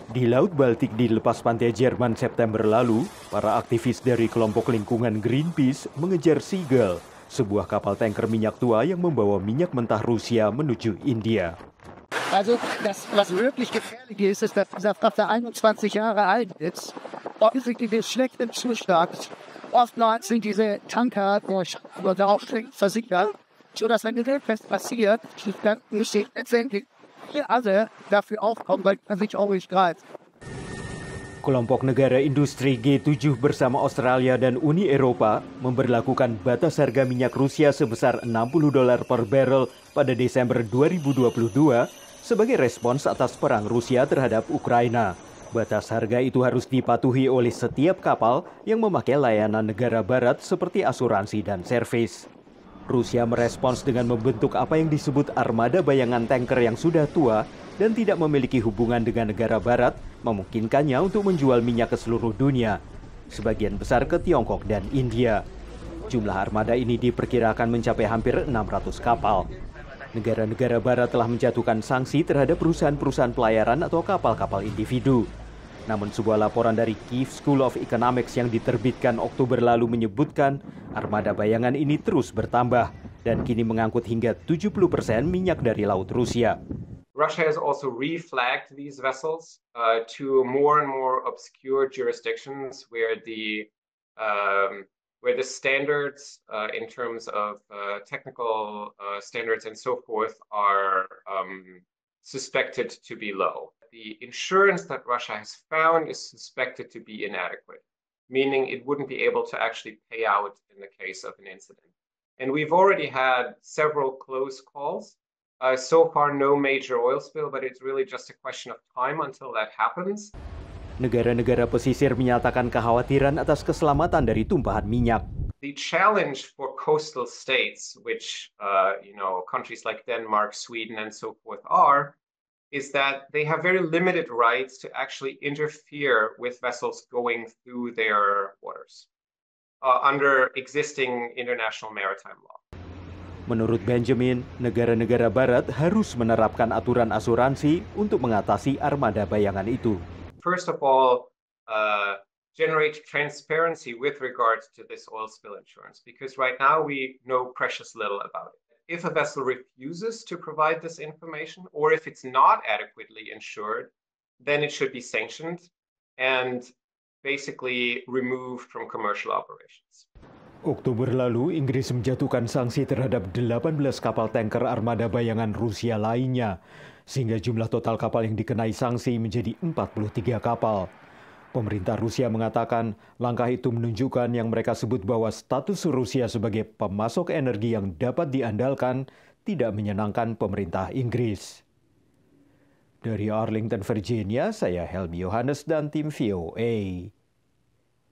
Di Laut Baltik di lepas pantai Jerman September lalu, para aktivis dari kelompok lingkungan Greenpeace mengejar Seagull, sebuah kapal tanker minyak tua yang membawa minyak mentah Rusia menuju India. Also, was wirklich gefährlich ist dass dieser Frachter 21 Jahre alt ist. Offensichtlich ist schlecht im Zustand. Oftmals sind diese Tanker oder auch schlecht versichert, sodass wenn etwas passiert, dann müssen letztendlich wir alle dafür aufkommen, weil man sich auch nicht greift. Kelompok negara industri G7 bersama Australia dan Uni Eropa memberlakukan batas harga minyak Rusia sebesar $60 per barrel pada Desember 2022 sebagai respons atas perang Rusia terhadap Ukraina. Batas harga itu harus dipatuhi oleh setiap kapal yang memakai layanan negara barat seperti asuransi dan servis. Rusia merespons dengan membentuk apa yang disebut armada bayangan tanker yang sudah tua dan tidak memiliki hubungan dengan negara barat, memungkinkannya untuk menjual minyak ke seluruh dunia, sebagian besar ke Tiongkok dan India. Jumlah armada ini diperkirakan mencapai hampir 600 kapal. Negara-negara barat telah menjatuhkan sanksi terhadap perusahaan-perusahaan pelayaran atau kapal-kapal individu. Namun sebuah laporan dari Kyiv School of Economics yang diterbitkan Oktober lalu menyebutkan armada bayangan ini terus bertambah dan kini mengangkut hingga 70% minyak dari Laut Rusia. Russia has also reflagged these vessels to more and more obscure jurisdictions where the standards in terms of technical standards and so forth are suspected to be low. The insurance that Russia has found is suspected to be inadequate, meaning it wouldn't be able to actually pay out in the case of an incident. And we've already had several close calls. So far, no major oil spill, but it's really just a question of time until that happens. Negara-negara pesisir menyatakan kekhawatiran atas keselamatan dari tumpahan minyak. The challenge for coastal states, which countries like Denmark, Sweden, and so forth is that they have very limited rights to actually interfere with vessels going through their waters under existing international maritime law. Menurut Benjamin, negara-negara barat harus menerapkan aturan asuransi untuk mengatasi armada bayangan itu. First of all, generate transparency with regards to this oil spill insurance, because right now we know precious little about it. If a vessel refuses to provide this information, or if it's not adequately insured, then it should be sanctioned and basically removed from commercial operations. Oktober lalu, Inggris menjatuhkan sanksi terhadap 18 kapal tanker armada bayangan Rusia lainnya, sehingga jumlah total kapal yang dikenai sanksi menjadi 43 kapal. Pemerintah Rusia mengatakan langkah itu menunjukkan yang mereka sebut bahwa status Rusia sebagai pemasok energi yang dapat diandalkan tidak menyenangkan pemerintah Inggris. Dari Arlington, Virginia, saya Helmi Yohanes dan tim VOA.